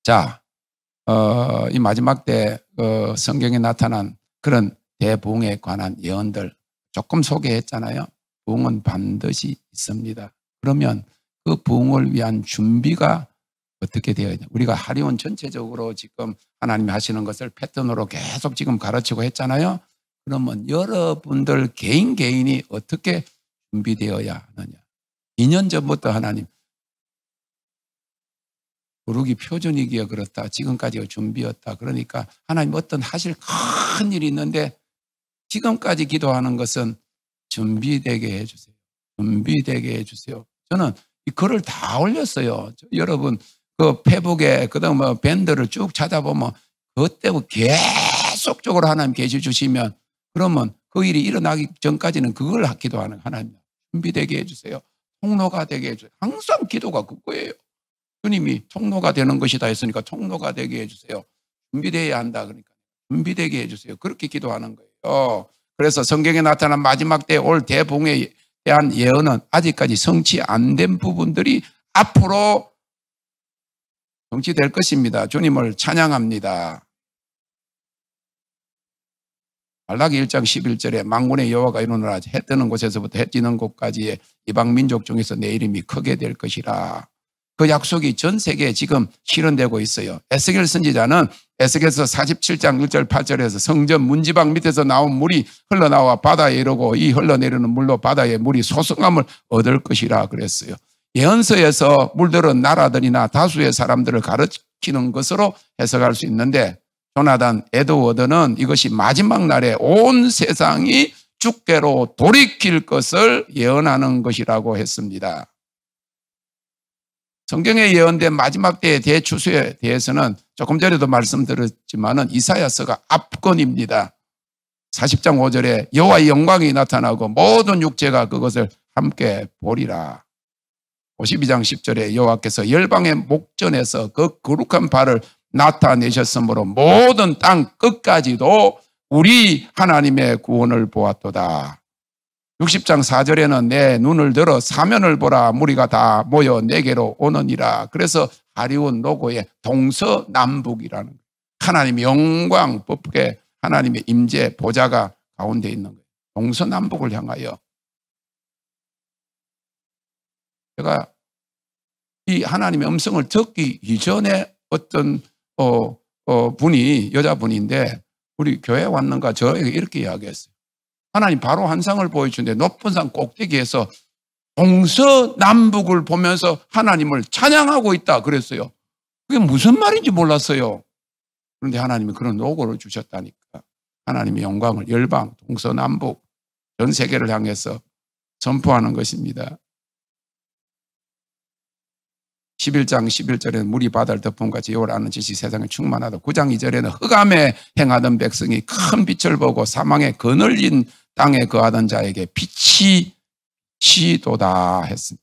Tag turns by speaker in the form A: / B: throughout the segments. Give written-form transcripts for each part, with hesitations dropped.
A: 자, 이 마지막 때 성경에 나타난 그런 대부흥에 관한 예언들 조금 소개했잖아요. 부흥은 반드시 있습니다. 그러면 그 부흥을 위한 준비가 어떻게 되어야 되냐. 우리가 하리온 전체적으로 지금 하나님이 하시는 것을 패턴으로 계속 지금 가르치고 했잖아요. 그러면 여러분들 개인이 어떻게 준비되어야 하느냐. 2년 전부터 하나님 부르기 표준이기에 그렇다. 지금까지가 준비였다. 그러니까 하나님 어떤 하실 큰 일이 있는데 지금까지 기도하는 것은 준비되게 해주세요. 준비되게 해주세요. 저는 이 글을 다 올렸어요. 여러분 그 페북에 그다음 뭐 밴드를 쭉 찾아보면 그때부터 계속적으로 하나님 계시 주시면 그러면 그 일이 일어나기 전까지는 그걸 기도하는 하나님 준비되게 해주세요. 통로가 되게 해주세요. 항상 기도가 그거예요. 주님이 통로가 되는 것이다 했으니까 통로가 되게 해주세요. 준비되어야 한다 그러니까 준비되게 해주세요. 그렇게 기도하는 거예요. 그래서 성경에 나타난 마지막 때 올 대부흥에 대한 예언은 아직까지 성취 안 된 부분들이 앞으로 성취될 것입니다. 주님을 찬양합니다. 말라기 1장 11절에 만군의 여호와가 이르노라 해 뜨는 곳에서부터 해 지는 곳까지의 이방 민족 중에서 내 이름이 크게 될 것이라. 그 약속이 전 세계에 지금 실현되고 있어요. 에스겔 선지자는 에스겔서 47장 1절 8절에서 성전 문지방 밑에서 나온 물이 흘러나와 바다에 이르고 이 흘러내리는 물로 바다의 물이 소성함을 얻을 것이라 그랬어요. 예언서에서 물들은 나라들이나 다수의 사람들을 가르치는 것으로 해석할 수 있는데 조나단 에드워드는 이것이 마지막 날에 온 세상이 주께로 돌이킬 것을 예언하는 것이라고 했습니다. 성경에 예언된 마지막 때의 대추수에 대해서는 조금 전에도 말씀드렸지만은 이사야서가 압권입니다. 40장 5절에 여호와의 영광이 나타나고 모든 육체가 그것을 함께 보리라. 52장 10절에 여호와께서 열방의 목전에서 그 거룩한 발을 나타내셨으므로 모든 땅 끝까지도 우리 하나님의 구원을 보았도다. 60장 4절에는 내 눈을 들어 사면을 보라 무리가 다 모여 내게로 오느니라. 그래서 하리온 로고의 동서남북이라는 거예요. 하나님의 영광 법계 하나님의 임재 보좌가 가운데 있는 거예요. 동서남북을 향하여. 제가 이 하나님의 음성을 듣기 이전에 어떤 분이 여자분인데 우리 교회 왔는가 저에게 이렇게 이야기했어요. 하나님 바로 한 상을 보여주는데 높은 산 꼭대기에서 동서남북을 보면서 하나님을 찬양하고 있다 그랬어요. 그게 무슨 말인지 몰랐어요. 그런데 하나님이 그런 로고를 주셨다니까. 하나님의 영광을 열방, 동서남북 전 세계를 향해서 선포하는 것입니다. 11장 11절에는 물이 바다를 덮음같이 여호와를 아는 지식이 세상에 충만하다. 9장 2절에는 흑암에 행하던 백성이 큰 빛을 보고 사망의 그늘진 땅에 거하던 자에게 빛이 시도다 했습니다.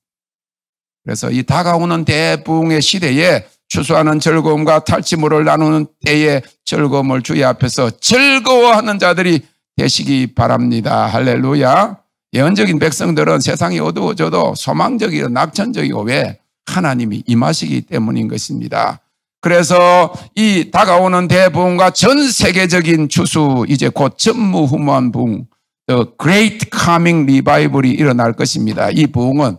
A: 그래서 이 다가오는 대부흥의 시대에 추수하는 즐거움과 탈취물을 나누는 때의 즐거움을 주의 앞에서 즐거워하는 자들이 되시기 바랍니다. 할렐루야. 예언적인 백성들은 세상이 어두워져도 소망적이고 낙천적이고 왜? 하나님이 임하시기 때문인 것입니다. 그래서 이 다가오는 대부흥과 전 세계적인 추수 이제 곧 전무후무한 부흥 The Great Coming Revival이 일어날 것입니다. 이 부흥은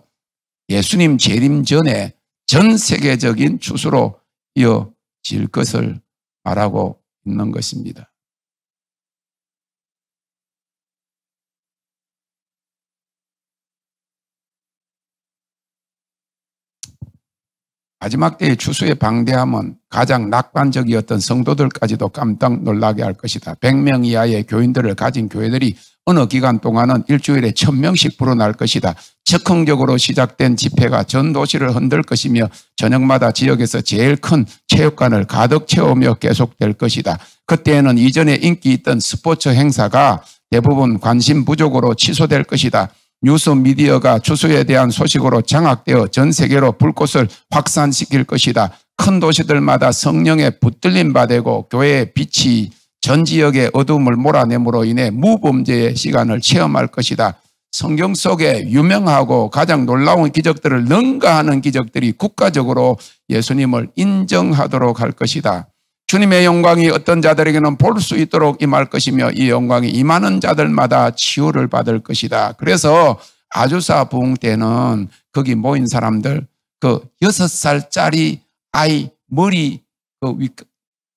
A: 예수님 재림 전에 전 세계적인 추수로 이어질 것을 말하고 있는 것입니다. 마지막 때의 추수의 방대함은 가장 낙관적이었던 성도들까지도 깜짝 놀라게 할 것이다. 100명 이하의 교인들을 가진 교회들이 어느 기간 동안은 일주일에 1000명씩 불어날 것이다. 적극적으로 시작된 집회가 전 도시를 흔들 것이며 저녁마다 지역에서 제일 큰 체육관을 가득 채우며 계속될 것이다. 그때에는 이전에 인기 있던 스포츠 행사가 대부분 관심 부족으로 취소될 것이다. 뉴스 미디어가 추수에 대한 소식으로 장악되어 전 세계로 불꽃을 확산시킬 것이다. 큰 도시들마다 성령의 붙들림 받고 교회의 빛이 전 지역의 어둠을 몰아냄으로 인해 무범죄의 시간을 체험할 것이다. 성경 속에 유명하고 가장 놀라운 기적들을 능가하는 기적들이 국가적으로 예수님을 인정하도록 할 것이다. 주님의 영광이 어떤 자들에게는 볼 수 있도록 임할 것이며 이 영광이 임하는 자들마다 치유를 받을 것이다. 그래서 아주사 부흥 때는 거기 모인 사람들, 그 6살짜리 아이 머리, 그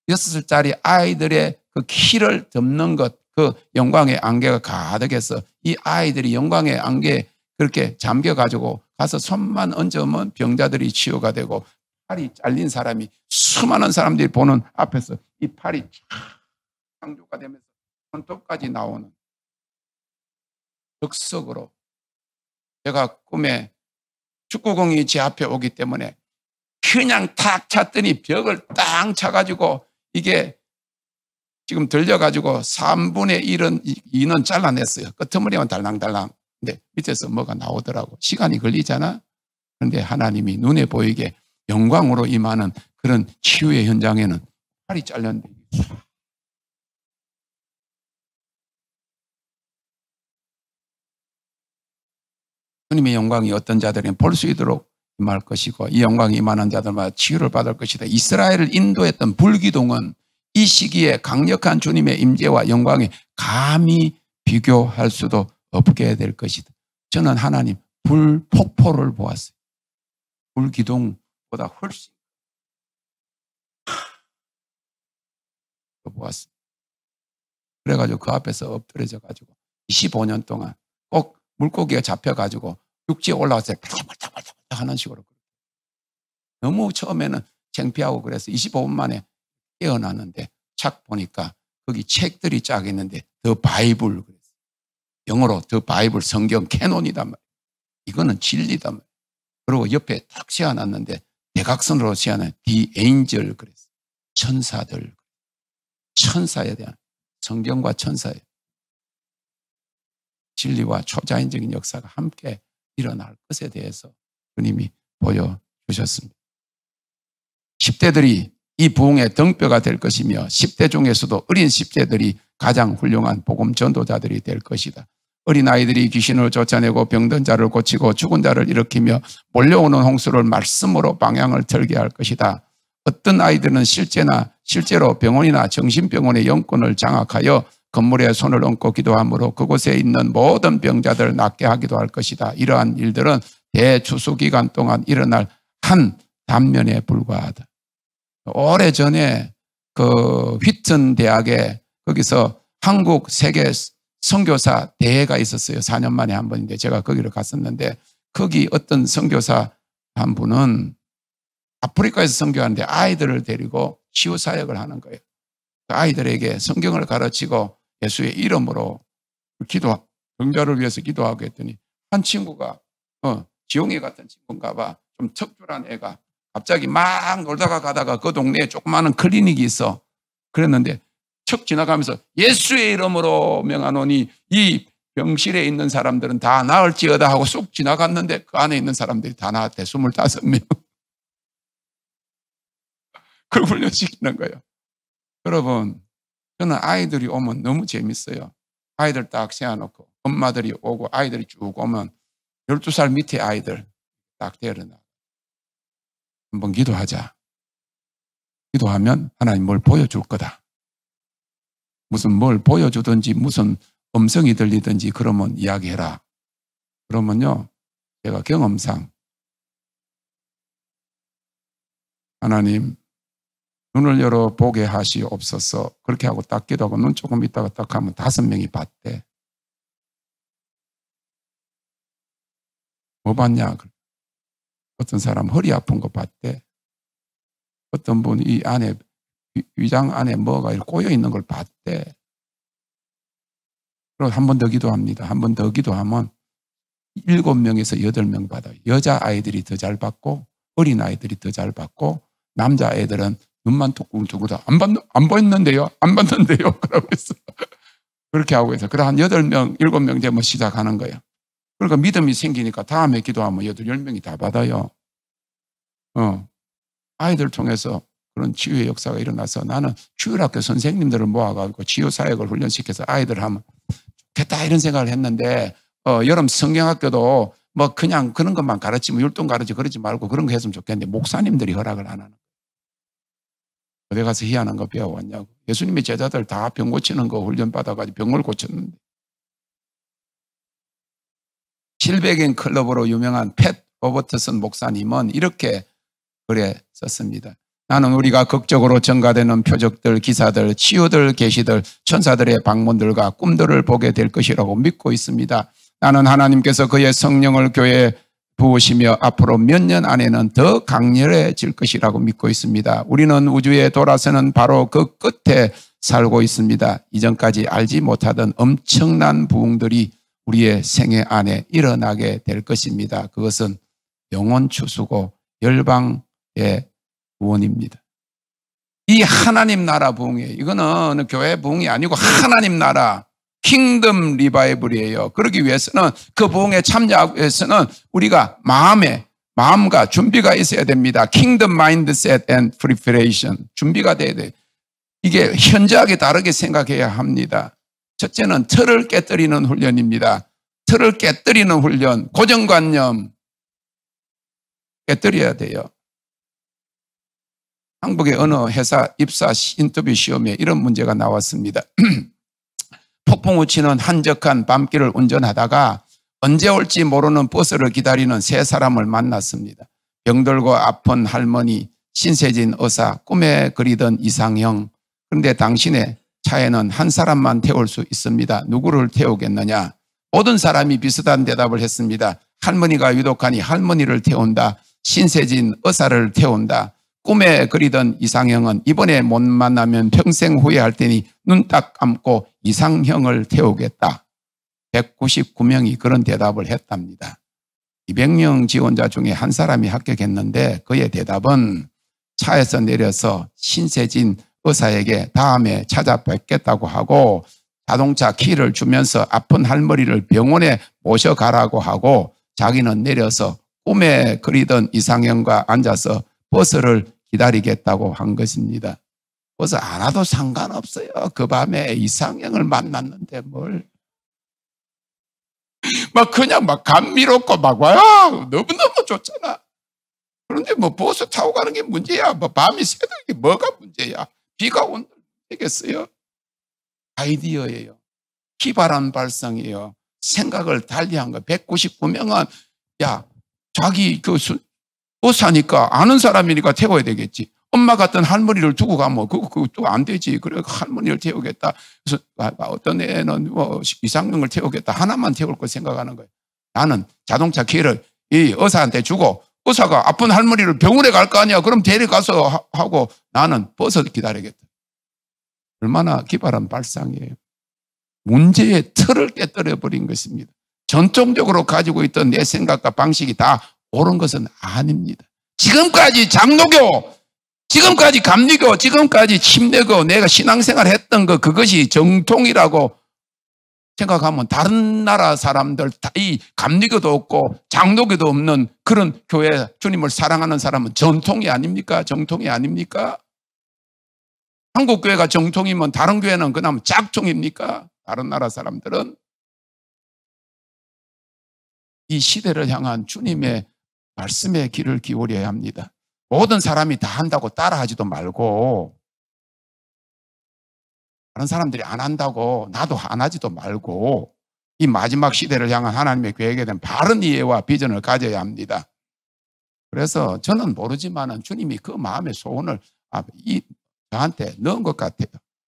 A: 6살짜리 아이들의 그 키를 덮는 것, 그 영광의 안개가 가득해서 이 아이들이 영광의 안개에 그렇게 잠겨가지고 가서 손만 얹으면 병자들이 치유가 되고, 팔이 잘린 사람이 수많은 사람들이 보는 앞에서 이 팔이 창조가 되면서 손톱까지 나오는 덕석으로, 제가 꿈에 축구공이 제 앞에 오기 때문에 그냥 탁 찼더니 벽을 딱 차가지고 이게 지금 들려가지고 3분의 2는 잘라냈어요. 끄트머리만 달랑달랑. 근데 밑에서 뭐가 나오더라고. 시간이 걸리잖아. 그런데 하나님이 눈에 보이게 영광으로 임하는 그런 치유의 현장에는 팔이 잘렸는데 주님의 영광이 어떤 자들에게 볼 수 있도록 임할 것이고 이 영광이 임하는 자들마다 치유를 받을 것이다. 이스라엘을 인도했던 불기둥은 이 시기에 강력한 주님의 임재와 영광에 감히 비교할 수도 없게 될 것이다. 저는 하나님 불폭포를 보았어요. 불기둥보다 훨씬 더 보았어요. 그래가지고 그 앞에서 엎드려져 가지고 25년 동안 꼭 물고기가 잡혀가지고 육지에 올라와서 발짝발짝발짝 하는 식으로. 너무 처음에는 창피하고 그래서 25분 만에 깨어났는데 착 보니까 거기 책들이 쫙 있는데 더 바이블, 영어로 더 바이블, 성경 캐논이단 말이에요. 이거는 진리단 말이에요. 그리고 옆에 딱 세워놨는데 대각선으로 세워놓은 The Angel 그랬어요. 천사들, 천사에 대한 성경과 천사에 진리와 초자연적인 역사가 함께 일어날 것에 대해서 주님이 보여주셨습니다. 10대들이 이 부흥의 등뼈가 될 것이며 10대 중에서도 어린 10대들이 가장 훌륭한 복음 전도자들이 될 것이다. 어린아이들이 귀신을 쫓아내고 병든 자를 고치고 죽은 자를 일으키며 몰려오는 홍수를 말씀으로 방향을 틀게 할 것이다. 어떤 아이들은 실제로 병원이나 정신병원의 영권을 장악하여 건물에 손을 얹고 기도함으로 그곳에 있는 모든 병자들을 낫게 하기도 할 것이다. 이러한 일들은 대추수 기간 동안 일어날 한 단면에 불과하다. 오래전에 그 휘튼 대학에 거기서 한국 세계 선교사 대회가 있었어요. 4년 만에 한 번인데 제가 거기를 갔었는데 거기 어떤 선교사 한 분은 아프리카에서 선교하는데 아이들을 데리고 치유 사역을 하는 거예요. 그 아이들에게 성경을 가르치고 예수의 이름으로 병자를 위해서 기도하고 했더니 한 친구가 지용이 같은 친구인가 봐. 좀 특별한 애가 갑자기 막 놀다가 가다가 그 동네에 조그마한 클리닉이 있어. 그랬는데 척 지나가면서 예수의 이름으로 명하노니 이 병실에 있는 사람들은 다 나을지어다 하고 쑥 지나갔는데 그 안에 있는 사람들이 다 나았대. 25명. 그걸 훈련시키는 거예요. 여러분, 저는 아이들이 오면 너무 재밌어요. 아이들 딱 세워놓고 엄마들이 오고 아이들이 쭉 오면 12살 밑에 아이들 딱 데려나. 한번 기도하자. 기도하면 하나님 뭘 보여줄 거다. 무슨 뭘 보여주든지 무슨 음성이 들리든지 그러면 이야기해라. 그러면요, 제가 경험상 하나님 눈을 열어 보게 하시옵소서. 그렇게 하고 딱 기도하고 눈 조금 있다가 딱 하면 5명이 봤대. 뭐 봤냐? 어떤 사람 허리 아픈 거 봤대. 어떤 분 이 안에 위장 안에 뭐가 꼬여 있는 걸 봤대. 그리고 한 번 더 기도합니다. 한 번 더 기도하면 7명에서 8명 받아요. 여자아이들이 더 잘 받고 어린아이들이 더 잘 받고 남자애들은 눈만 뚝 뜨고도 안 보였는데요? 안 봤는데요? 그러고 있어. 그렇게 하고 있어. 그래 한 8명, 7명 되면 시작하는 거예요. 그러니까 믿음이 생기니까 다음에 기도하면 8, 10명이 다 받아요. 아이들 통해서 그런 치유의 역사가 일어나서 나는 주일학교 선생님들을 모아가지고 치유 사역을 훈련시켜서 아이들 하면 좋겠다 이런 생각을 했는데 여름 성경학교도 뭐 그냥 그런 것만 가르치면 율동 가르치고 그러지 말고 그런 거 했으면 좋겠는데 목사님들이 허락을 안 하는 거예요. 어디 가서 희한한 거 배워왔냐고. 예수님의 제자들 다 병 고치는 거 훈련 받아가지고 병을 고쳤는데. 실베겐 클럽으로 유명한 팻 로버트슨 목사님은 이렇게 글에 썼습니다. 나는 우리가 극적으로 증가되는 표적들, 기사들, 치유들, 계시들, 천사들의 방문들과 꿈들을 보게 될 것이라고 믿고 있습니다. 나는 하나님께서 그의 성령을 교회에 부으시며 앞으로 몇 년 안에는 더 강렬해질 것이라고 믿고 있습니다. 우리는 우주에 돌아서는 바로 그 끝에 살고 있습니다. 이전까지 알지 못하던 엄청난 부흥들이 우리의 생애 안에 일어나게 될 것입니다. 그것은 영혼 추수고 열방의 구원입니다. 이 하나님 나라 부흥이에요. 이거는 교회 부흥이 아니고 하나님 나라 킹덤 리바이벌이에요. 그러기 위해서는 그 부흥에 참여하기 위해서는 우리가 마음과 준비가 있어야 됩니다. 킹덤 마인드셋 앤 프리퍼레이션 준비가 돼야 돼요. 이게 현저하게 다르게 생각해야 합니다. 첫째는 틀을 깨뜨리는 훈련입니다. 틀을 깨뜨리는 훈련, 고정관념 깨뜨려야 돼요. 한국의 어느 회사 입사 인터뷰 시험에 이런 문제가 나왔습니다. 폭풍우 치는 한적한 밤길을 운전하다가 언제 올지 모르는 버스를 기다리는 세 사람을 만났습니다. 병들고 아픈 할머니, 신세진 의사, 꿈에 그리던 이상형. 그런데 당신의 차에는 한 사람만 태울 수 있습니다. 누구를 태우겠느냐? 모든 사람이 비슷한 대답을 했습니다. 할머니가 유독하니 할머니를 태운다. 신세진 의사를 태운다. 꿈에 그리던 이상형은 이번에 못 만나면 평생 후회할 테니 눈 딱 감고 이상형을 태우겠다. 199명이 그런 대답을 했답니다. 200명 지원자 중에 한 사람이 합격했는데 그의 대답은 차에서 내려서 신세진 의사에게 다음에 찾아뵙겠다고 하고 자동차 키를 주면서 아픈 할머니를 병원에 모셔가라고 하고 자기는 내려서 꿈에 그리던 이상형과 앉아서 버스를 기다리겠다고 한 것입니다. 버스 안 와도 상관없어요. 그 밤에 이상형을 만났는데 뭘. 막 그냥 막 감미롭고 막 와요. 너무너무 좋잖아. 그런데 뭐 버스 타고 가는 게 문제야. 뭐 밤이 새는 게 뭐가 문제야. 비가 온다면 되겠어요. 아이디어예요. 기발한 발상이에요. 생각을 달리한 거. 199명은 야 자기 그 버스하니까 아는 사람이니까 태워야 되겠지. 엄마 같은 할머니를 두고 가면 그것도 안 되지. 그래 할머니를 태우겠다. 그래서 어떤 애는 뭐 이상형을 태우겠다. 하나만 태울 거 생각하는 거예요. 나는 자동차 키를 이 의사한테 주고 의사가 아픈 할머니를 병원에 갈 거 아니야. 그럼 데려가서 하고 나는 버스 기다리겠다. 얼마나 기발한 발상이에요. 문제의 틀을 깨뜨려 버린 것입니다. 전통적으로 가지고 있던 내 생각과 방식이 다 옳은 것은 아닙니다. 지금까지 장로교, 지금까지 감리교, 지금까지 침례교 내가 신앙생활 했던 거 그것이 정통이라고 생각하면 다른 나라 사람들 이 감리교도 없고 장로교도 없는 그런 교회 주님을 사랑하는 사람은 전통이 아닙니까? 정통이 아닙니까? 한국 교회가 정통이면 다른 교회는 그나마 짝퉁입니까? 다른 나라 사람들은 이 시대를 향한 주님의 말씀의 귀를 기울여야 합니다. 모든 사람이 다 한다고 따라하지도 말고 다른 사람들이 안 한다고 나도 안 하지도 말고 이 마지막 시대를 향한 하나님의 계획에 대한 바른 이해와 비전을 가져야 합니다. 그래서 저는 모르지만 주님이 그 마음의 소원을 저한테 넣은 것 같아요.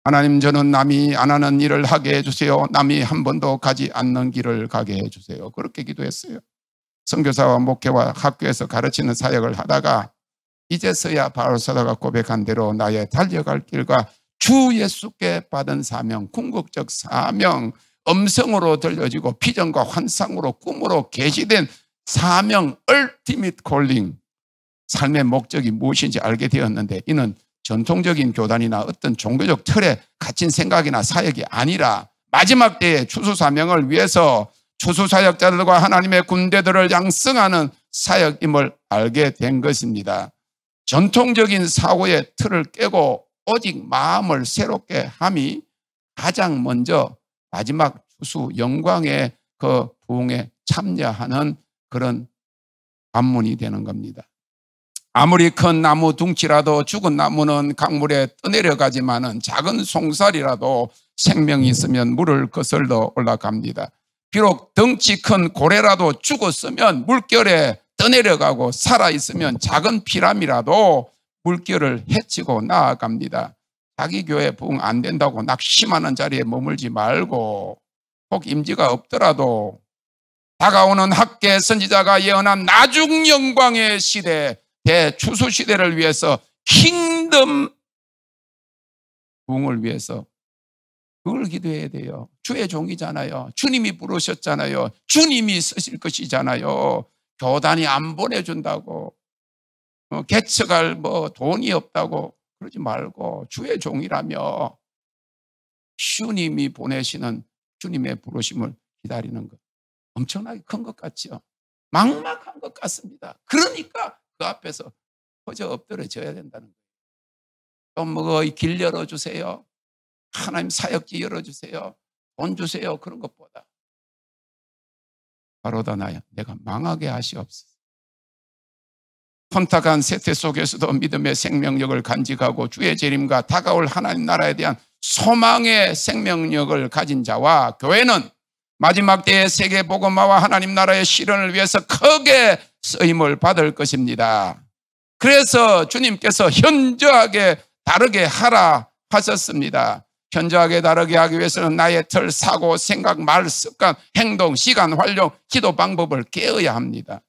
A: 하나님 저는 남이 안 하는 일을 하게 해주세요. 남이 한 번도 가지 않는 길을 가게 해주세요. 그렇게 기도했어요. 선교사와 목회와 학교에서 가르치는 사역을 하다가 이제서야 바울 사도가 고백한 대로 나의 달려갈 길과 주 예수께 받은 사명, 궁극적 사명, 음성으로 들려지고 비전과 환상으로 꿈으로 계시된 사명, ultimate calling, 삶의 목적이 무엇인지 알게 되었는데 이는 전통적인 교단이나 어떤 종교적 틀에 갇힌 생각이나 사역이 아니라 마지막 때의 추수사명을 위해서 추수사역자들과 하나님의 군대들을 양성하는 사역임을 알게 된 것입니다. 전통적인 사고의 틀을 깨고 오직 마음을 새롭게 함이 가장 먼저 마지막 추수 영광의 그 부흥에 참여하는 그런 관문이 되는 겁니다. 아무리 큰 나무 둥치라도 죽은 나무는 강물에 떠내려가지만은 작은 송사리라도 생명이 있으면 물을 거슬러 올라갑니다. 비록 덩치 큰 고래라도 죽었으면 물결에 떠내려가고 살아있으면 작은 피람이라도 물결을 헤치고 나아갑니다. 자기 교회 부흥 안 된다고 낙심하는 자리에 머물지 말고 혹 임지가 없더라도 다가오는 학계 선지자가 예언한 나중 영광의 시대, 대추수 시대를 위해서 킹덤 부흥을 위해서 그걸 기도해야 돼요. 주의 종이잖아요. 주님이 부르셨잖아요. 주님이 쓰실 것이잖아요. 교단이 안 보내준다고 개척할 돈이 없다고 그러지 말고 주의 종이라며 주님이 보내시는 주님의 부르심을 기다리는 것 엄청나게 큰 것 같죠. 막막한 것 같습니다. 그러니까 그 앞에서 퍼져 엎드려져야 된다는 거예요. 좀 길 열어주세요. 하나님 사역지 열어주세요. 돈 주세요. 그런 것보다 바로다 나야 내가 망하게 하시옵소서. 혼탁한 세태 속에서도 믿음의 생명력을 간직하고 주의 재림과 다가올 하나님 나라에 대한 소망의 생명력을 가진 자와 교회는 마지막 때의 세계 복음화와 하나님 나라의 실현을 위해서 크게 쓰임을 받을 것입니다. 그래서 주님께서 현저하게 다르게 하라 하셨습니다. 현저하게 다르게 하기 위해서는 나의 틀, 사고, 생각, 말, 습관, 행동, 시간, 활용, 기도 방법을 깨어야 합니다.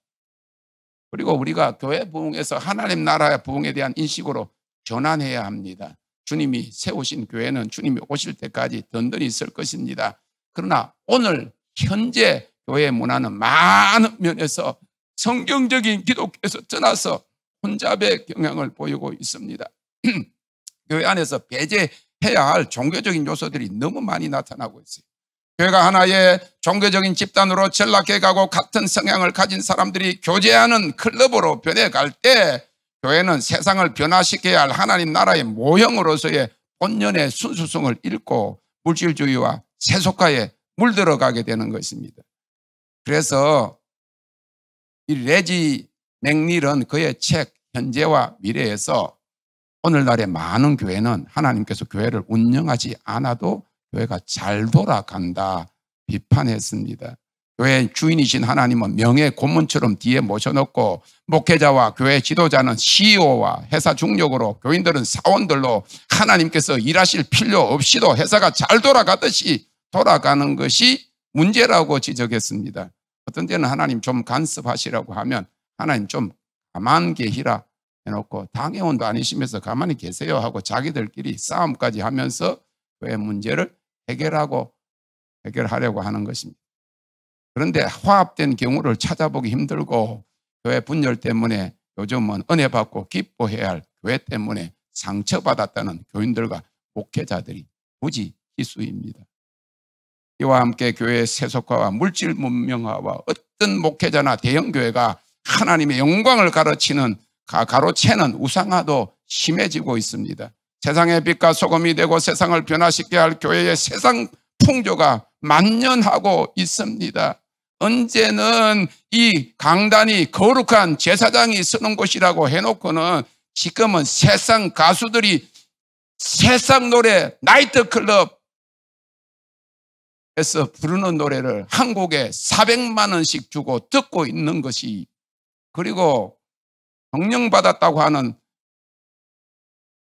A: 그리고 우리가 교회 부흥에서 하나님 나라의 부흥에 대한 인식으로 전환해야 합니다. 주님이 세우신 교회는 주님이 오실 때까지 든든히 있을 것입니다. 그러나 오늘 현재 교회 문화는 많은 면에서 성경적인 기독교에서 떠나서 혼잡의 경향을 보이고 있습니다. 교회 안에서 배제해야 할 종교적인 요소들이 너무 많이 나타나고 있어요. 교회가 하나의 종교적인 집단으로 전락해 가고 같은 성향을 가진 사람들이 교제하는 클럽으로 변해갈 때 교회는 세상을 변화시켜야 할 하나님 나라의 모형으로서의 본연의 순수성을 잃고 물질주의와 세속화에 물들어가게 되는 것입니다. 그래서 이 레지 맥닐은 그의 책 현재와 미래에서 오늘날의 많은 교회는 하나님께서 교회를 운영하지 않아도 교회가 잘 돌아간다 비판했습니다. 교회의 주인이신 하나님은 명예 고문처럼 뒤에 모셔놓고 목회자와 교회 지도자는 CEO와 회사 중력으로 교인들은 사원들로 하나님께서 일하실 필요 없이도 회사가 잘 돌아가듯이 돌아가는 것이 문제라고 지적했습니다. 어떤 때는 하나님 좀 간섭하시라고 하면 하나님 좀 가만 계시라 해놓고 당회원도 아니시면서 가만히 계세요 하고 자기들끼리 싸움까지 하면서 교회 문제를 해결하려고 하는 것입니다. 그런데 화합된 경우를 찾아보기 힘들고 교회 분열 때문에 요즘은 은혜 받고 기뻐해야 할 교회 때문에 상처받았다는 교인들과 목회자들이 무지 희수입니다. 이와 함께 교회의 세속화와 물질 문명화와 어떤 목회자나 대형교회가 하나님의 영광을 가로채는 우상화도 심해지고 있습니다. 세상의 빛과 소금이 되고 세상을 변화시켜야 할 교회의 세상 풍조가 만연하고 있습니다. 언제는 이 강단이 거룩한 제사장이 쓰는 곳이라고 해놓고는 지금은 세상 가수들이 세상 노래 나이트클럽에서 부르는 노래를 한 곡에 400만 원씩 주고 듣고 있는 것이, 그리고 성령받았다고 하는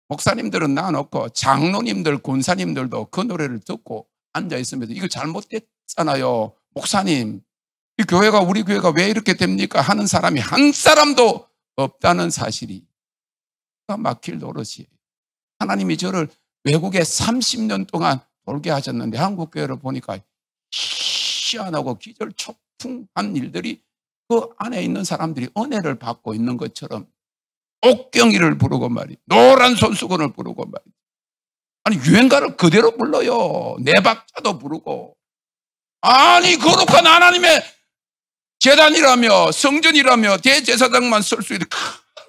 A: 목사님들은 놔놓고 장로님들, 권사님들도 그 노래를 듣고 앉아있으면서 이거 잘못됐잖아요. 목사님, 이 교회가, 우리 교회가 왜 이렇게 됩니까? 하는 사람이 한 사람도 없다는 사실이 막힐 노릇이에요. 하나님이 저를 외국에 30년 동안 돌게 하셨는데 한국 교회를 보니까 희한하고 기절초풍한 일들이 그 안에 있는 사람들이 은혜를 받고 있는 것처럼 옥경이를 부르고 말이에요. 노란 손수건을 부르고 말이에요. 아니 유행가를 그대로 불러요. 네 박자도 부르고. 아니 거룩한 하나님의 제단이라며 성전이라며 대제사장만 쓸 수 있는 큰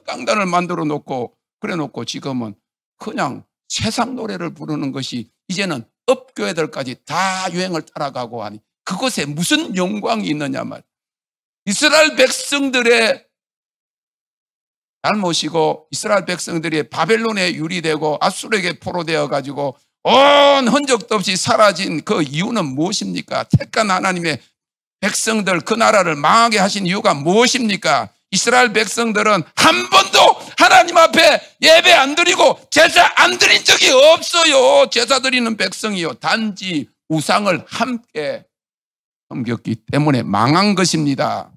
A: 강단을 만들어 놓고 그래 놓고 지금은 그냥 세상 노래를 부르는 것이 이제는 업교회들까지 다 유행을 따라가고 하니 그 그곳에 무슨 영광이 있느냐 말. 이스라엘 백성들의 잘못이고 이스라엘 백성들이 바벨론에 유리되고 아수르에게 포로되어 가지고 온 흔적도 없이 사라진 그 이유는 무엇입니까? 택한 하나님의 백성들 그 나라를 망하게 하신 이유가 무엇입니까? 이스라엘 백성들은 한 번도 하나님 앞에 예배 안 드리고 제사 안 드린 적이 없어요. 제사 드리는 백성이요. 단지 우상을 함께 섬겼기 때문에 망한 것입니다.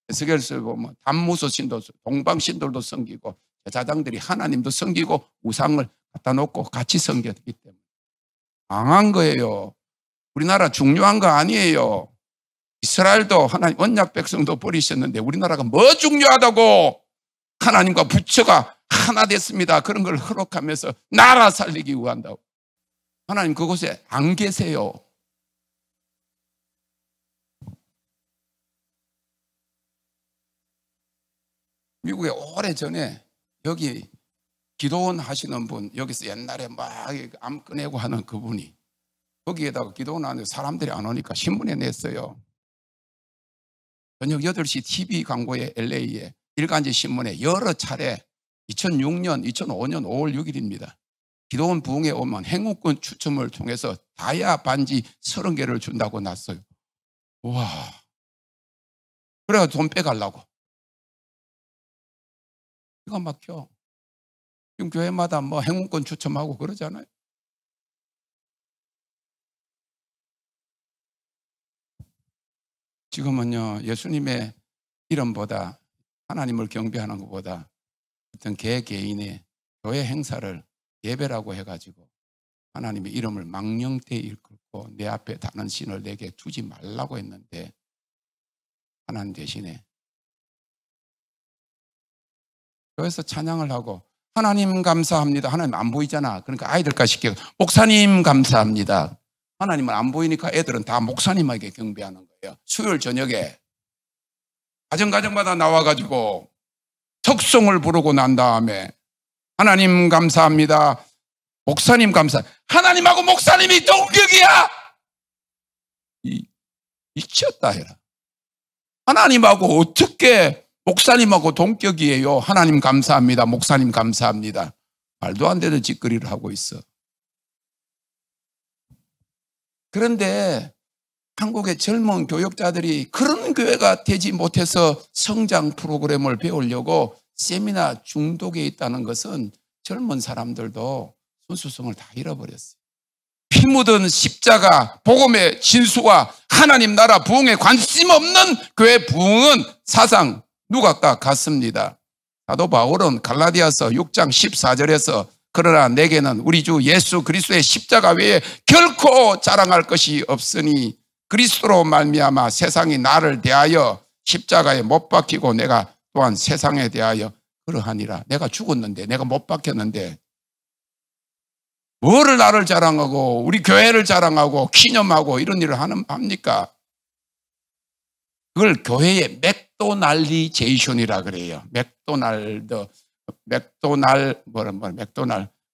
A: 에스겔서에 보면 단무소 신도, 동방 신들도 섬기고 제사장들이 하나님도 섬기고 우상을 갖다 놓고 같이 섬겼기 때문에 망한 거예요. 우리나라 중요한 거 아니에요. 이스라엘도 하나님 언약 백성도 버리셨는데 우리나라가 뭐 중요하다고 하나님과 부처가 하나 됐습니다. 그런 걸 허락하면서 나라 살리기 위한다고. 하나님 그곳에 안 계세요. 미국에 오래전에 여기 기도원 하시는 분, 여기서 옛날에 막 암 꺼내고 하는 그분이 거기에다가 기도원 하는데 사람들이 안 오니까 신문에 냈어요. 저녁 8시 TV 광고에 LA에 일간지 신문에 여러 차례 2006년, 2005년 5월 6일입니다. 기도원 부흥에 오면 행운권 추첨을 통해서 다이아 반지 30개를 준다고 났어요. 우와. 그래가 돈 빼가려고. 기가 막혀. 지금 교회마다 뭐 행운권 추첨하고 그러잖아요. 지금은요, 예수님의 이름보다 하나님을 경배하는 것보다 어떤 개개인의 교회 행사를 예배라고 해가지고 하나님의 이름을 망령되이 일컫고 내 앞에 다른 신을 내게 두지 말라고 했는데 하나님 대신에 교회에서 찬양을 하고 하나님 감사합니다. 하나님 안 보이잖아. 그러니까 아이들까지 시키고 목사님 감사합니다. 하나님은 안 보이니까 애들은 다 목사님에게 경배하는 거예요. 수요일 저녁에 가정마다 나와가지고 특송을 부르고 난 다음에 하나님 감사합니다. 목사님 감사. 하나님하고 목사님이 동격이야. 미쳤다 해라. 하나님하고 어떻게 목사님하고 동격이에요. 하나님 감사합니다. 목사님 감사합니다. 말도 안 되는 짓거리를 하고 있어. 그런데 한국의 젊은 교역자들이 그런 교회가 되지 못해서 성장 프로그램을 배우려고 세미나 중독에 있다는 것은 젊은 사람들도 순수성을 다 잃어버렸어요. 피 묻은 십자가, 복음의 진수와 하나님 나라 부흥에 관심 없는 교회 부흥은 사상 누각과 같습니다. 사도 바울은 갈라디아서 6장 14절에서 그러나 내게는 우리 주 예수 그리스도의 십자가 외에 결코 자랑할 것이 없으니 그리스도로 말미암아 세상이 나를 대하여 십자가에 못 박히고 내가 또한 세상에 대하여 그러하니라. 내가 죽었는데, 내가 못 박혔는데 뭐를 나를 자랑하고 우리 교회를 자랑하고 기념하고 이런 일을 합니까? 그걸 교회의 맥도날리제이션이라 그래요. 맥도날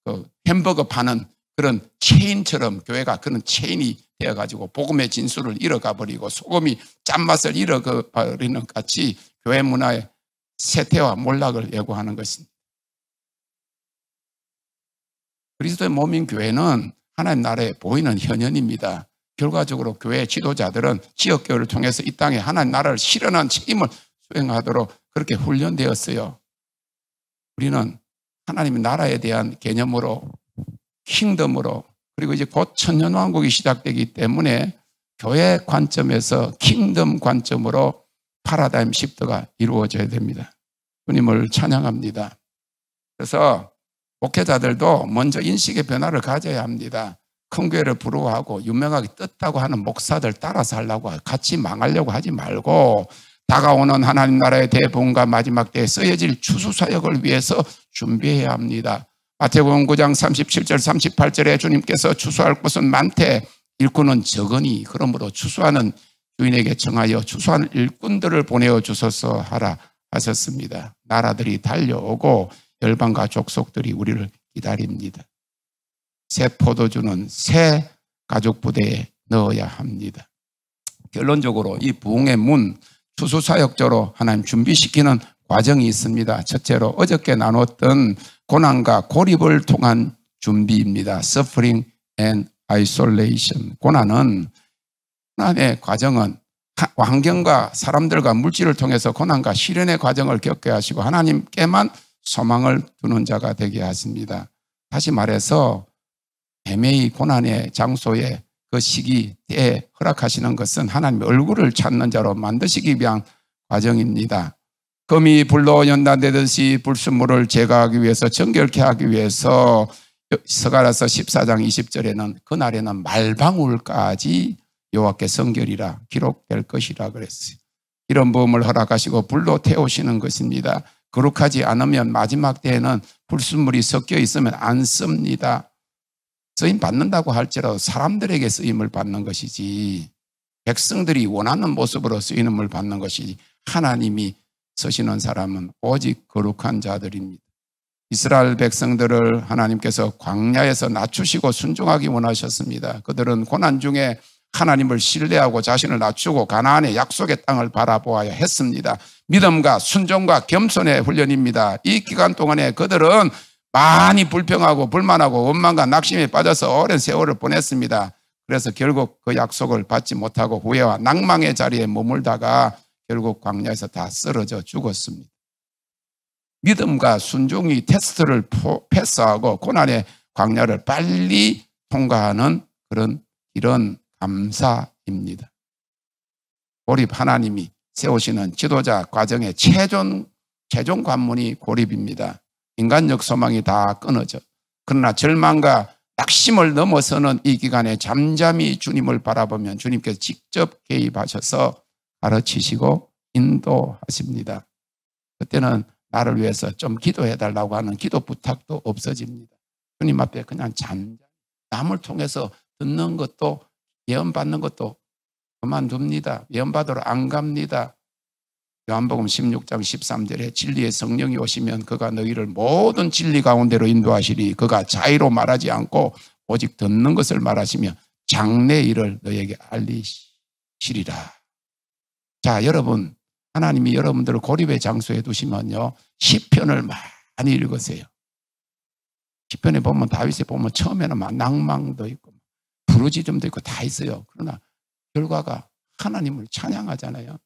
A: 그 햄버거 파는 그런 체인처럼 교회가 그런 체인이 되어가지고 복음의 진수를 잃어가 버리고 소금이 짠맛을 잃어가 버리는 것 같이 교회 문화의 쇠퇴와 몰락을 예고하는 것입니다. 그리스도의 몸인 교회는 하나님 나라에 보이는 현현입니다. 결과적으로 교회 지도자들은 지역교회를 통해서 이 땅에 하나님 나라를 실현한 책임을 수행하도록 그렇게 훈련되었어요. 우리는 하나님의 나라에 대한 개념으로 킹덤으로 그리고 이제 곧 천년왕국이 시작되기 때문에 교회 관점에서 킹덤 관점으로 파라다임 시프트가 이루어져야 됩니다. 주님을 찬양합니다. 그래서 목회자들도 먼저 인식의 변화를 가져야 합니다. 큰 교회를 부러워하고 유명하게 떴다고 하는 목사들 따라서 하려고 같이 망하려고 하지 말고 다가오는 하나님 나라의 대부흥과 마지막 때에 쓰여질 추수사역을 위해서 준비해야 합니다. 마태복음 9장 37절 38절에 주님께서 추수할 곳은 많되 일꾼은 적으니 그러므로 추수하는 주인에게 청하여 추수하는 일꾼들을 보내어 주소서 하라 하셨습니다. 나라들이 달려오고 열방과 족속들이 우리를 기다립니다. 새 포도주는 새 가족 부대에 넣어야 합니다. 결론적으로 이 부흥의 문, 추수사역자로 하나님 준비시키는 과정이 있습니다. 첫째로 어저께 나눴던 고난과 고립을 통한 준비입니다. Suffering and Isolation. 고난의 과정은 환경과 사람들과 물질을 통해서 고난과 시련의 과정을 겪게 하시고 하나님께만 소망을 두는 자가 되게 하십니다. 다시 말해서 애매히 고난의 장소에 그 시기에 허락하시는 것은 하나님의 얼굴을 찾는 자로 만드시기 위한 과정입니다. 금이 불로 연단되듯이 불순물을 제거하기 위해서 정결케 하기 위해서 스가랴서 14장 20절에는 그날에는 말방울까지 여호와께 성결이라 기록될 것이라 그랬어요. 이런 부음을 허락하시고 불로 태우시는 것입니다. 거룩하지 않으면 마지막 때에는 불순물이 섞여 있으면 안 씁니다. 쓰임 받는다고 할지라도 사람들에게 쓰임을 받는 것이지 백성들이 원하는 모습으로 쓰임을 받는 것이지 하나님이 쓰시는 사람은 오직 거룩한 자들입니다. 이스라엘 백성들을 하나님께서 광야에서 낮추시고 순종하기 원하셨습니다. 그들은 고난 중에 하나님을 신뢰하고 자신을 낮추고 가나안의 약속의 땅을 바라보아야 했습니다. 믿음과 순종과 겸손의 훈련입니다. 이 기간 동안에 그들은 많이 불평하고 불만하고 원망과 낙심에 빠져서 오랜 세월을 보냈습니다. 그래서 결국 그 약속을 받지 못하고 후회와 낭망의 자리에 머물다가 결국 광야에서 다 쓰러져 죽었습니다. 믿음과 순종이 테스트를 패스하고 고난의 광야를 빨리 통과하는 그런 이런 감사입니다. 고립 하나님이 세우시는 지도자 과정의 최종 관문이 고립입니다. 인간적 소망이 다 끊어져. 그러나 절망과 낙심을 넘어서는 이 기간에 잠잠히 주님을 바라보면 주님께서 직접 개입하셔서 가르치시고 인도하십니다. 그때는 나를 위해서 좀 기도해달라고 하는 기도 부탁도 없어집니다. 주님 앞에 그냥 잠잠히 남을 통해서 듣는 것도 예언받는 것도 그만둡니다. 예언받으러 안 갑니다. 요한복음 16장 13절에 진리의 성령이 오시면 그가 너희를 모든 진리 가운데로 인도하시리. 그가 자의로 말하지 않고 오직 듣는 것을 말하시며 장래 일을 너희에게 알리시리라. 자, 여러분, 하나님이 여러분들을 고립의 장소에 두시면요 시편을 많이 읽으세요. 시편에 보면 다윗에 보면 처음에는 막 낭망도 있고 부르짖음도 있고 다 있어요. 그러나 결과가 하나님을 찬양하잖아요.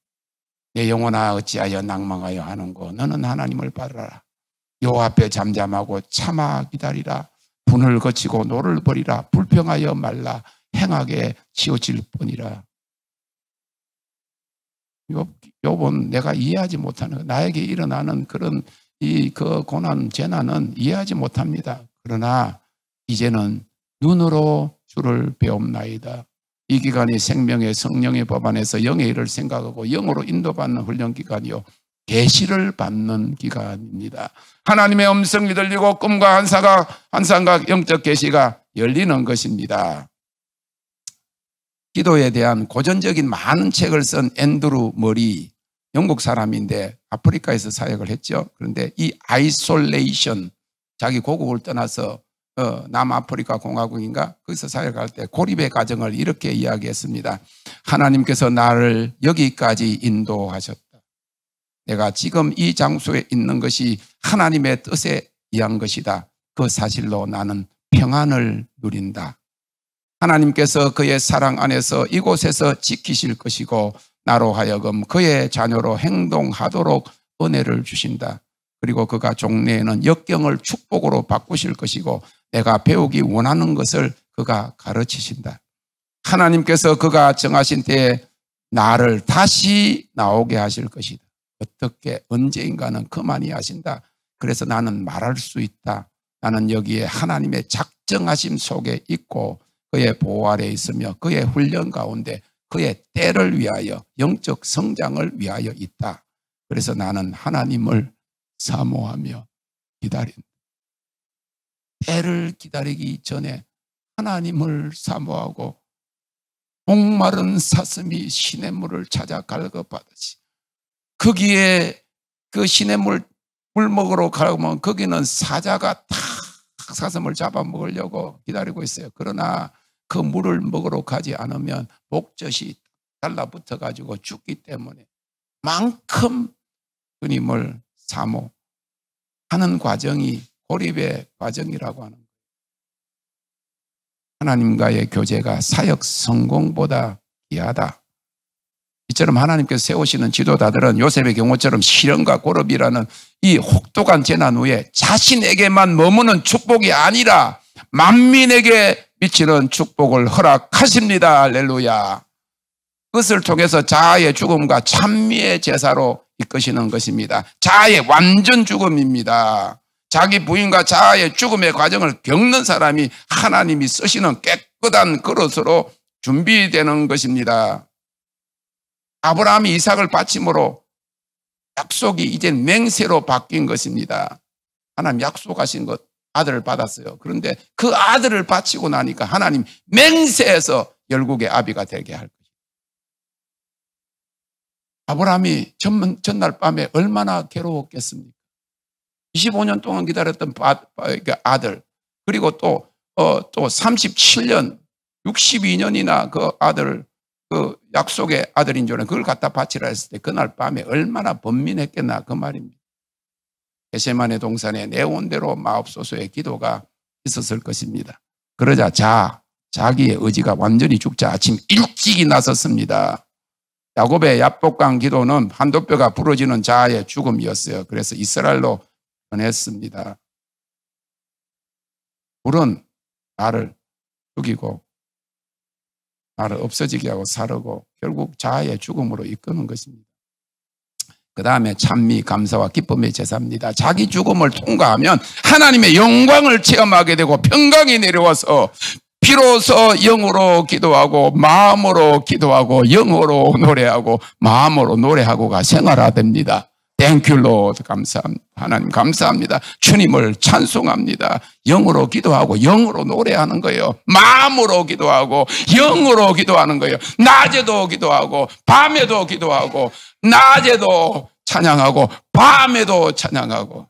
A: 내 영혼아 어찌하여 낭망하여 하는고 너는 하나님을 바라라. 여호와 앞에 잠잠하고 참아 기다리라. 분을 거치고 노를 버리라. 불평하여 말라. 행하게 치우칠 뿐이라. 욥은 내가 이해하지 못하는 나에게 일어나는 그런 그 고난 재난은 이해하지 못합니다. 그러나 이제는 눈으로 주를 배움나이다. 이 기간이 생명의 성령의 법 안에서 영의 일을 생각하고 영으로 인도받는 훈련 기간이요 계시를 받는 기간입니다. 하나님의 음성이 들리고 꿈과 환상과 영적 계시가 열리는 것입니다. 기도에 대한 고전적인 많은 책을 쓴 앤드루 머리, 영국 사람인데 아프리카에서 사역을 했죠. 그런데 이 아이솔레이션, 자기 고국을 떠나서 남아프리카 공화국인가 거기서 사역할 때 고립의 과정을 이렇게 이야기했습니다. 하나님께서 나를 여기까지 인도하셨다. 내가 지금 이 장소에 있는 것이 하나님의 뜻에 의한 것이다. 그 사실로 나는 평안을 누린다. 하나님께서 그의 사랑 안에서 이곳에서 지키실 것이고 나로 하여금 그의 자녀로 행동하도록 은혜를 주신다. 그리고 그가 종래에는 역경을 축복으로 바꾸실 것이고 내가 배우기 원하는 것을 그가 가르치신다. 하나님께서 그가 정하신 때에 나를 다시 나오게 하실 것이다. 어떻게 언제인가는 그만이 하신다. 그래서 나는 말할 수 있다. 나는 여기에 하나님의 작정하심 속에 있고 그의 보호 아래에 있으며 그의 훈련 가운데 그의 때를 위하여 영적 성장을 위하여 있다. 그래서 나는 하나님을 사모하며 기다린다. 때를 기다리기 전에 하나님을 사모하고 목마른 사슴이 시냇물을 찾아 갈급하듯이 거기에 그 시냇물 물 먹으러 가면 거기는 사자가 다 사슴을 잡아먹으려고 기다리고 있어요. 그러나 그 물을 먹으러 가지 않으면 목젖이 달라붙어 가지고 죽기 때문에 만큼 주님을 사모하는 과정이 고립의 과정이라고 하는 거예요. 하나님과의 교제가 사역 성공보다 귀하다. 이처럼 하나님께서 세우시는 지도자들은 요셉의 경우처럼 시련과 고립이라는 이 혹독한 재난 후에 자신에게만 머무는 축복이 아니라 만민에게 미치는 축복을 허락하십니다. 할렐루야. 그것을 통해서 자아의 죽음과 찬미의 제사로 이끄시는 것입니다. 자아의 완전 죽음입니다. 자기 부인과 자아의 죽음의 과정을 겪는 사람이 하나님이 쓰시는 깨끗한 그릇으로 준비되는 것입니다. 아브라함이 이삭을 바침으로 약속이 이제 맹세로 바뀐 것입니다. 하나님 약속하신 것 아들을 받았어요. 그런데 그 아들을 바치고 나니까 하나님 맹세해서 열국의 아비가 되게 할 것입니다. 아브라함이 전날 밤에 얼마나 괴로웠겠습니까? 25년 동안 기다렸던 아들, 그리고 또 37년, 62년이나 그 아들, 그 약속의 아들인 줄 그걸 갖다 바치라 했을 때 그날 밤에 얼마나 번민했겠나 그 말입니다. 겟세마네 동산에 내 온대로 마옵소서의 기도가 있었을 것입니다. 그러자 자기의 의지가 완전히 죽자 아침 일찍이 나섰습니다. 야곱의 야복강 기도는 한도뼈가 부러지는 자아의 죽음이었어요. 그래서 이스라엘로 변했습니다. 불은 나를 죽이고 나를 없어지게 하고 사르고 결국 자아의 죽음으로 이끄는 것입니다. 그 다음에 찬미, 감사와 기쁨의 제사입니다. 자기 죽음을 통과하면 하나님의 영광을 체험하게 되고 평강이 내려와서 비로소 영으로 기도하고 마음으로 기도하고 영으로 노래하고 마음으로 노래하고가 생활화됩니다. Thank you, Lord. 감사합니다. 하나님 감사합니다. 주님을 찬송합니다. 영으로 기도하고 영으로 노래하는 거예요. 마음으로 기도하고 영으로 기도하는 거예요. 낮에도 기도하고 밤에도 기도하고 낮에도 찬양하고 밤에도 찬양하고.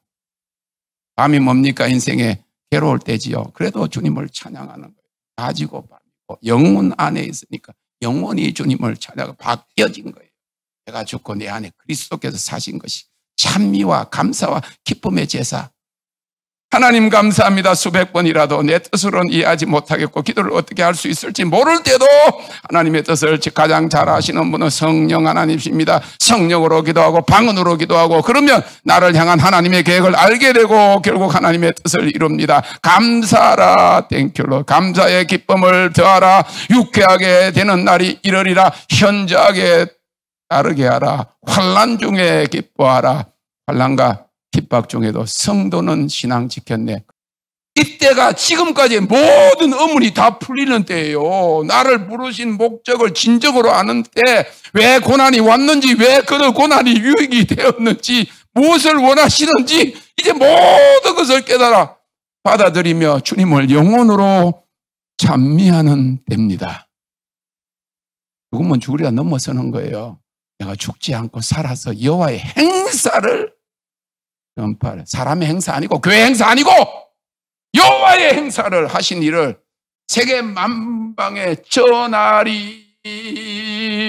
A: 밤이 뭡니까? 인생에 괴로울 때지요. 그래도 주님을 찬양하는 거예요. 낮이고 밤이고 영혼 안에 있으니까 영혼이 주님을 찬양하고 바뀌어진 거예요. 내가 죽고 내 안에 그리스도께서 사신 것이 찬미와 감사와 기쁨의 제사. 하나님 감사합니다. 수백 번이라도 내 뜻으로는 이해하지 못하겠고 기도를 어떻게 할 수 있을지 모를 때도 하나님의 뜻을 가장 잘 아시는 분은 성령 하나님이십니다. 성령으로 기도하고 방언으로 기도하고 그러면 나를 향한 하나님의 계획을 알게 되고 결국 하나님의 뜻을 이룹니다. 감사하라. 땡큐로 감사의 기쁨을 더하라. 유쾌하게 되는 날이 이르리라. 현저하게 따르게 하라. 환난 중에 기뻐하라. 환난과 핍박 중에도 성도는 신앙 지켰네. 이때가 지금까지 모든 의문이 다 풀리는 때예요. 나를 부르신 목적을 진정으로 아는 때 왜 고난이 왔는지, 왜 그 고난이 유익이 되었는지, 무엇을 원하시는지 이제 모든 것을 깨달아 받아들이며 주님을 영혼으로 찬미하는 때입니다. 죽으면 죽으리라 넘어서는 거예요. 내가 죽지 않고 살아서 여호와의 행사를 전파를. 사람의 행사 아니고 교회 행사 아니고 여호와의 행사를 하신 일을 세계 만방에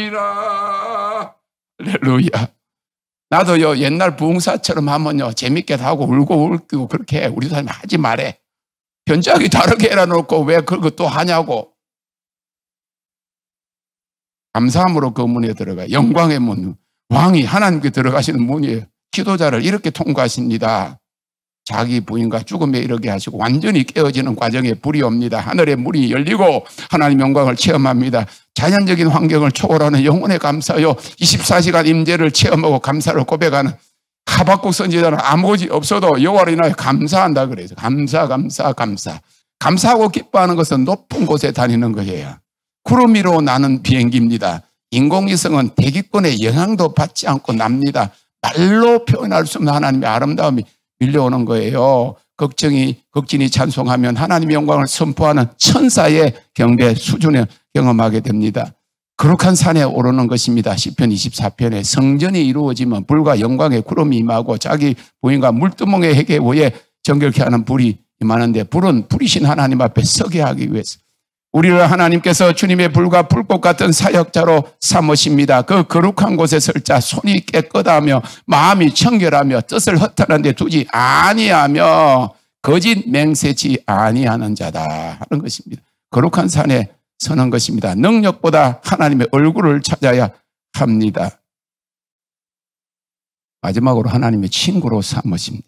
A: 전하리라. 할렐루야. 나도요 옛날 부흥사처럼 하면요 재밌게도 하고 울고 울고 그렇게 해. 우리 사람이 하지 말해. 현저하게 다르게 해놔놓고 왜 그걸 또 하냐고. 감사함으로 그 문에 들어가. 영광의 문. 왕이 하나님께 들어가시는 문이에요. 기도자를 이렇게 통과하십니다. 자기 부인과 죽음에 이르게 하시고 완전히 깨어지는 과정에 불이 옵니다. 하늘의 문이 열리고 하나님 영광을 체험합니다. 자연적인 환경을 초월하는 영혼의 감사요. 24시간 임재를 체험하고 감사를 고백하는 하박국 선지자는 아무것이 없어도 여호와를 인하여 감사한다 그래요. 감사. 감사하고 기뻐하는 것은 높은 곳에 다니는 거예요. 구름 위로 나는 비행기입니다. 인공위성은 대기권의 영향도 받지 않고 납니다. 말로 표현할 수 없는 하나님의 아름다움이 밀려오는 거예요. 극진이 찬송하면 하나님의 영광을 선포하는 천사의 경배 수준을 경험하게 됩니다. 거룩한 산에 오르는 것입니다. 시편 24편에 성전이 이루어지면 불과 영광의 구름이 임하고 자기 부인과 물두멍의 해계 위에 정결케 하는 불이 임하는데 불은 불이신 하나님 앞에 서게 하기 위해서 우리를 하나님께서 주님의 불과 불꽃 같은 사역자로 삼으십니다. 그 거룩한 곳에 설 자, 손이 깨끗하며 마음이 청결하며 뜻을 허탄한 데 두지 아니하며 거짓 맹세치 아니하는 자다 하는 것입니다. 거룩한 산에 서는 것입니다. 능력보다 하나님의 얼굴을 찾아야 합니다. 마지막으로 하나님의 친구로 삼으십니다.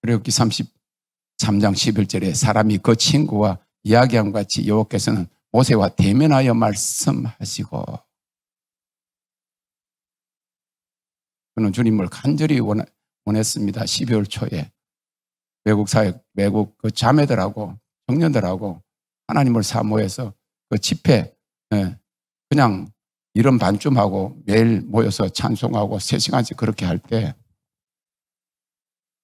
A: 출애굽기 33장 11절에 사람이 그 친구와 이야기함 같이 여호와께서는 모세와 대면하여 말씀하시고, 저는 주님을 간절히 원했습니다. 12월 초에 외국 그 자매들하고 청년들하고 하나님을 사모해서 그 집회 그냥 이런 반쯤 하고 매일 모여서 찬송하고 3시간씩 그렇게 할 때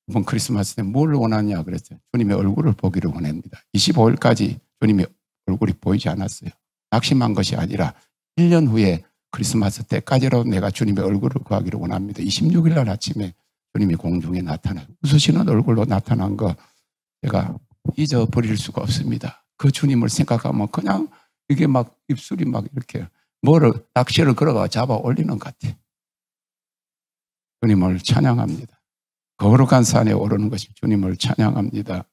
A: 이번 크리스마스 때 뭘 원하냐 그랬어요. 주님의 얼굴을 보기를 원합니다. 25일까지 주님의 얼굴이 보이지 않았어요. 낙심한 것이 아니라 1년 후에 크리스마스 때까지라도 내가 주님의 얼굴을 구하기를 원합니다. 26일 날 아침에 주님이 공중에 나타나요. 웃으시는 얼굴로 나타난 거 제가 잊어버릴 수가 없습니다. 그 주님을 생각하면 그냥 이게 막 입술이 막 이렇게 낚시를 걸어가 잡아 올리는 것 같아요. 주님을 찬양합니다. 거룩한 산에 오르는 것이 주님을 찬양합니다.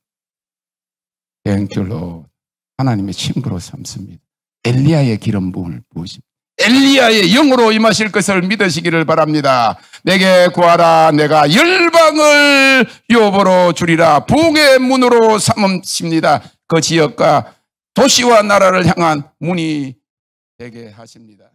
A: Thank you, Lord. 하나님의 친구로 삼습니다. 엘리야의 기름 부음을 부으십니다. 엘리야의 영으로 임하실 것을 믿으시기를 바랍니다. 내게 구하라, 내가 열방을 유업으로 주리라. 부흥의 문으로 삼으십니다. 그 지역과 도시와 나라를 향한 문이 되게 하십니다.